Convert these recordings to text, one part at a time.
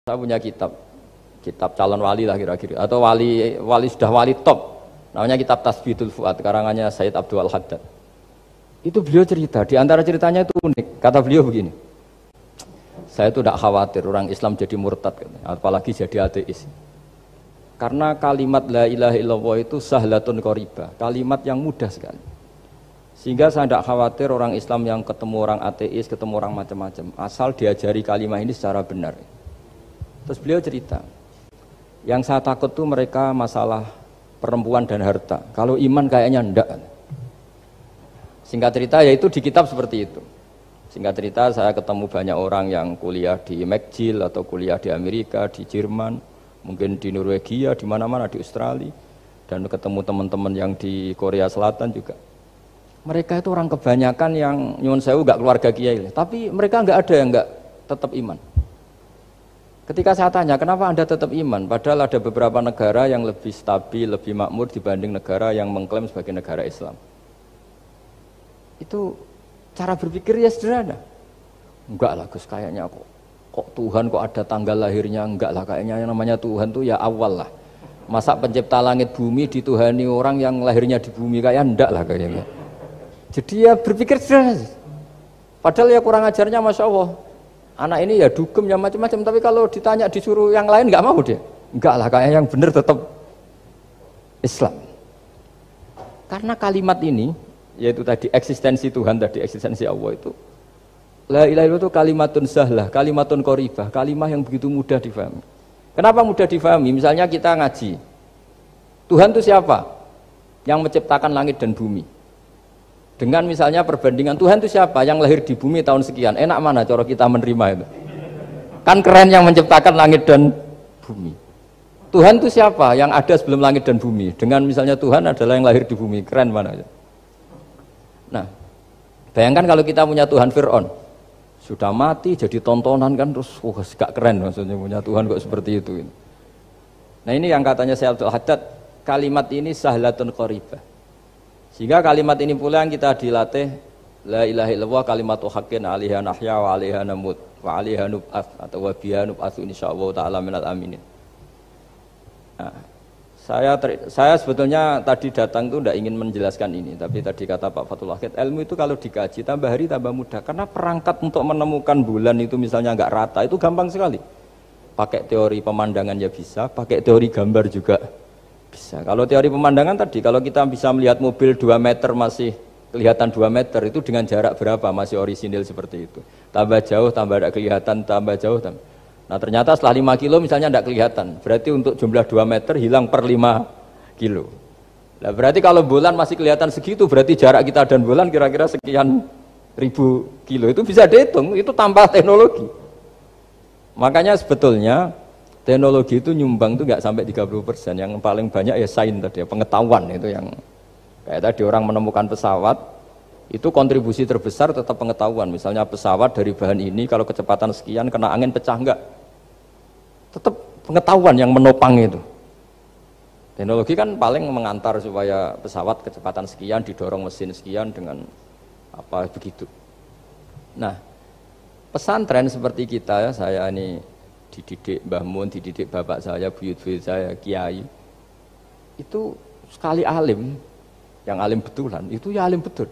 Saya punya kitab calon wali lah kira-kira, atau wali sudah wali top, namanya kitab Tasbidul Fuad, karangannya Sayyid Abdul Haddad. Itu beliau cerita, di antara ceritanya itu unik. Kata beliau begini, saya itu tidak khawatir orang Islam jadi murtad, apalagi jadi ateis. Karena kalimat la ilaha illallah itu sahlatun qoribah, kalimat yang mudah sekali. Sehingga saya tidak khawatir orang Islam yang ketemu orang ateis, ketemu orang macam-macam, asal diajari kalimat ini secara benar. Terus beliau cerita, yang saya takut tuh mereka masalah perempuan dan harta. Kalau iman kayaknya enggak. Singkat cerita yaitu di kitab seperti itu. Singkat cerita saya ketemu banyak orang yang kuliah di McGill atau kuliah di Amerika, di Jerman, mungkin di Norwegia, di mana-mana, di Australia, dan ketemu teman-teman yang di Korea Selatan juga. Mereka itu orang kebanyakan yang nyuwun sewu enggak keluarga kiai, tapi mereka enggak ada yang enggak tetap iman. Ketika saya tanya, kenapa Anda tetap iman? Padahal ada beberapa negara yang lebih stabil, lebih makmur dibanding negara yang mengklaim sebagai negara Islam. Itu cara berpikir ya sederhana. Enggak lah Gus, kayaknya kok Tuhan kok ada tanggal lahirnya? Enggak lah, kayaknya yang namanya Tuhan tuh ya awal lah. Masa pencipta langit bumi dituhani orang yang lahirnya di bumi, kayak enggak lah kayaknya. Jadi ya berpikir sederhana. Padahal ya kurang ajarnya Masya Allah. Anak ini ya dugem ya macam-macam, tapi kalau ditanya disuruh yang lain nggak mau dia. Enggak lah, kayak yang benar tetap Islam. Karena kalimat ini, yaitu tadi eksistensi Tuhan, tadi eksistensi Allah itu, la ilaha illallah itu kalimatun sahlah, kalimatun qoribah, kalimah yang begitu mudah difahami. Kenapa mudah difahami? Misalnya kita ngaji, Tuhan itu siapa? Yang menciptakan langit dan bumi. Dengan misalnya perbandingan Tuhan itu siapa? Yang lahir di bumi tahun sekian. Enak mana cara kita menerima itu? Kan keren yang menciptakan langit dan bumi. Tuhan itu siapa? Yang ada sebelum langit dan bumi. Dengan misalnya Tuhan adalah yang lahir di bumi. Keren mana? Nah, bayangkan kalau kita punya Tuhan Fir'aun. Sudah mati jadi tontonan kan, terus gak keren maksudnya punya Tuhan kok seperti itu. Nah ini yang katanya Sayyid Abdul Haddad, kalimat ini sahlatun qoribah. Sehingga kalimat ini pula yang kita dilatih, la ilaha illallah kalimatu haqqin 'alaiha nahya wa 'alaiha namut wa 'alaiha nub'ats atau wa biha nub'atsu insyaallah taala minal aminin. Nah, saya sebetulnya tadi datang itu tidak ingin menjelaskan ini, tapi tadi kata Pak Fathul Wahid, ilmu itu kalau dikaji tambah hari tambah mudah, karena perangkat untuk menemukan bulan itu misalnya enggak rata itu gampang sekali. Pakai teori pemandangan ya bisa, pakai teori gambar juga bisa. Kalau teori pemandangan tadi, kalau kita bisa melihat mobil 2 meter masih kelihatan 2 meter, itu dengan jarak berapa masih orisinil seperti itu. Tambah jauh, tambah tidak kelihatan, tambah jauh. Nah ternyata setelah 5 kilo misalnya tidak kelihatan. Berarti untuk jumlah 2 meter hilang per 5 kilo. Nah berarti kalau bulan masih kelihatan segitu, berarti jarak kita dan bulan kira-kira sekian ribu kilo. Itu bisa dihitung, itu tanpa teknologi. Makanya sebetulnya teknologi itu nyumbang itu nggak sampai 30%, yang paling banyak ya sains tadi, pengetahuan itu yang kayak tadi orang menemukan pesawat, itu kontribusi terbesar tetap pengetahuan. Misalnya pesawat dari bahan ini kalau kecepatan sekian kena angin pecah enggak, tetap pengetahuan yang menopang itu. Teknologi kan paling mengantar supaya pesawat kecepatan sekian didorong mesin sekian dengan apa begitu. Nah pesantren seperti kita ya, saya ini dididik Mbah Mun, dididik bapak saya, buyut-buyut saya, kiai. Itu sekali alim, yang alim betulan, itu ya alim betul.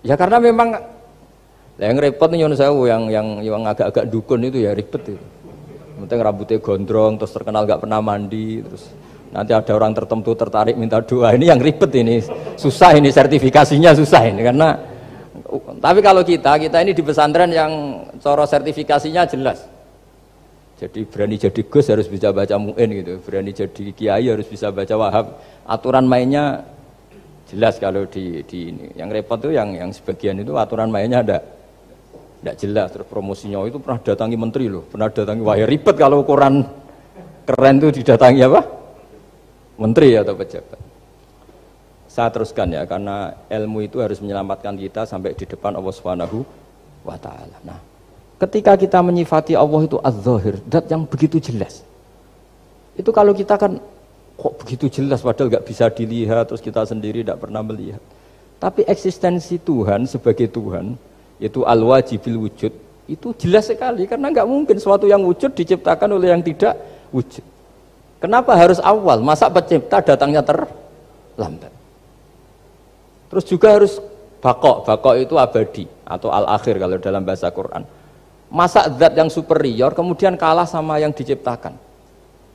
Ya karena memang yang repot nih nyuwun sewu, yang agak-agak dukun itu ya ribet itu. Penting rambutnya gondrong, terus terkenal gak pernah mandi, terus nanti ada orang tertentu tertarik minta doa. Ini yang ribet ini, susah ini sertifikasinya susah ini karena. Tapi kalau kita ini di pesantren yang cara sertifikasinya jelas. Jadi berani jadi Gus harus bisa baca Mu'in gitu, berani jadi Kiai harus bisa baca Wahab. Aturan mainnya jelas kalau di ini. Yang repot tuh yang sebagian itu aturan mainnya tidak jelas. Terus promosinya itu pernah datangi menteri loh, pernah datangi, wah ya ribet kalau ukuran keren tuh didatangi apa? Menteri atau pejabat. Saya teruskan ya, karena ilmu itu harus menyelamatkan kita sampai di depan Allah Subhanahu wa Ta'ala. Nah, ketika kita menyifati Allah itu az-zahir, zat yang begitu jelas. Itu kalau kita kan kok begitu jelas padahal nggak bisa dilihat, terus kita sendiri tidak pernah melihat. Tapi eksistensi Tuhan sebagai Tuhan, yaitu al-wajibil wujud, Itu jelas sekali karena nggak mungkin sesuatu yang wujud diciptakan oleh yang tidak wujud. Kenapa harus awal? Masa pencipta datangnya terlambat? Terus juga harus bako itu abadi atau al-akhir kalau dalam bahasa Quran. Masa zat yang superior kemudian kalah sama yang diciptakan?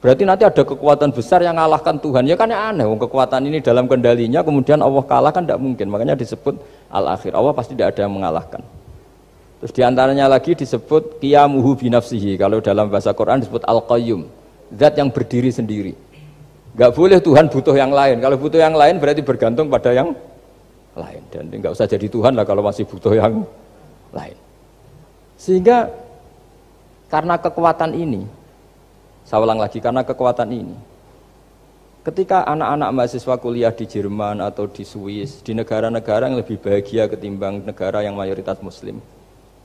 Berarti nanti ada kekuatan besar yang mengalahkan Tuhan. Ya kan aneh, kekuatan ini dalam kendalinya kemudian Allah kalah kan tidak mungkin. Makanya disebut al-akhir. Allah pasti tidak ada yang mengalahkan. Terus diantaranya lagi disebut qiyamuhu binafsihi. Kalau dalam bahasa Quran disebut al-qayyum, zat yang berdiri sendiri. Gak boleh Tuhan butuh yang lain. Kalau butuh yang lain berarti bergantung pada yang lain. Dan nggak usah jadi Tuhan lah kalau masih butuh yang lain. Sehingga karena kekuatan ini, saya ulang lagi, karena kekuatan ini, ketika anak-anak mahasiswa kuliah di Jerman atau di Swiss, di negara-negara yang lebih bahagia ketimbang negara yang mayoritas Muslim,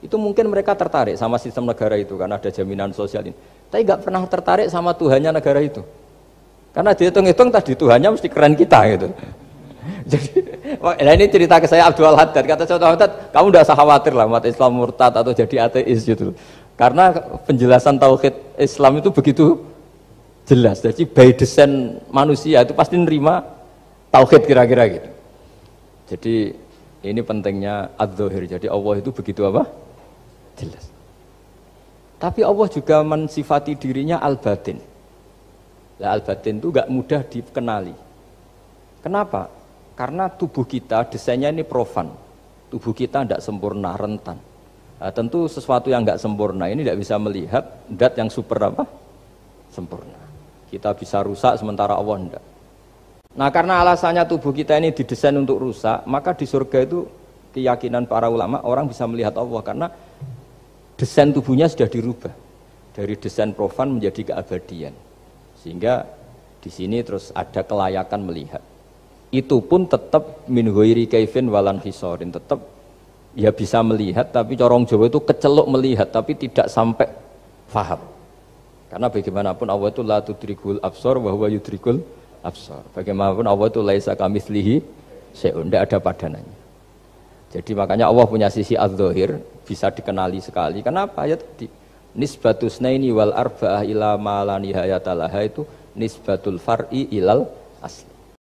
itu mungkin mereka tertarik sama sistem negara itu karena ada jaminan sosial ini. Tapi nggak pernah tertarik sama Tuhannya negara itu. Karena dihitung-hitung tadi Tuhannya mesti keren kita gitu. Jadi, nah ini cerita ke saya Abdul Haddad. Kata saya Abdul Haddad, kamu tidak usah khawatir lah umat Islam murtad atau jadi ateis gitu. Karena penjelasan tauhid Islam itu begitu jelas. Jadi by design manusia itu pasti nerima tauhid kira-kira gitu. Jadi ini pentingnya adz-dzahir. Jadi Allah itu begitu apa? Jelas. Tapi Allah juga mensifati dirinya al-batin. Nah, al-batin itu gak mudah dikenali. Kenapa? Karena tubuh kita desainnya ini profan. Tubuh kita tidak sempurna, rentan. Nah, tentu sesuatu yang gak sempurna ini tidak bisa melihat zat yang super apa? Sempurna. Kita bisa rusak sementara Allah tidak. Nah karena alasannya tubuh kita ini didesain untuk rusak, maka di surga itu keyakinan para ulama orang bisa melihat Allah karena desain tubuhnya sudah dirubah dari desain profan menjadi keabadian, sehingga di sini terus ada kelayakan melihat. Itu pun tetap min ghairi kaifin walan hisorin, tetap ya bisa melihat, tapi corong Jawa itu kecelok melihat, tapi tidak sampai faham. Karena bagaimanapun Allah itu la tudrikul absar wa huwa yudrikul absar. Bagaimanapun Allah itu laisa kamitslihi syai'un, tidak ada padanannya. Jadi makanya Allah punya sisi adz-dzahir bisa dikenali sekali. Kenapa? Ya tadi nisbatus naini wal arba'ah ila ma la nihayata laha itu nisbatul far'i ilal asli.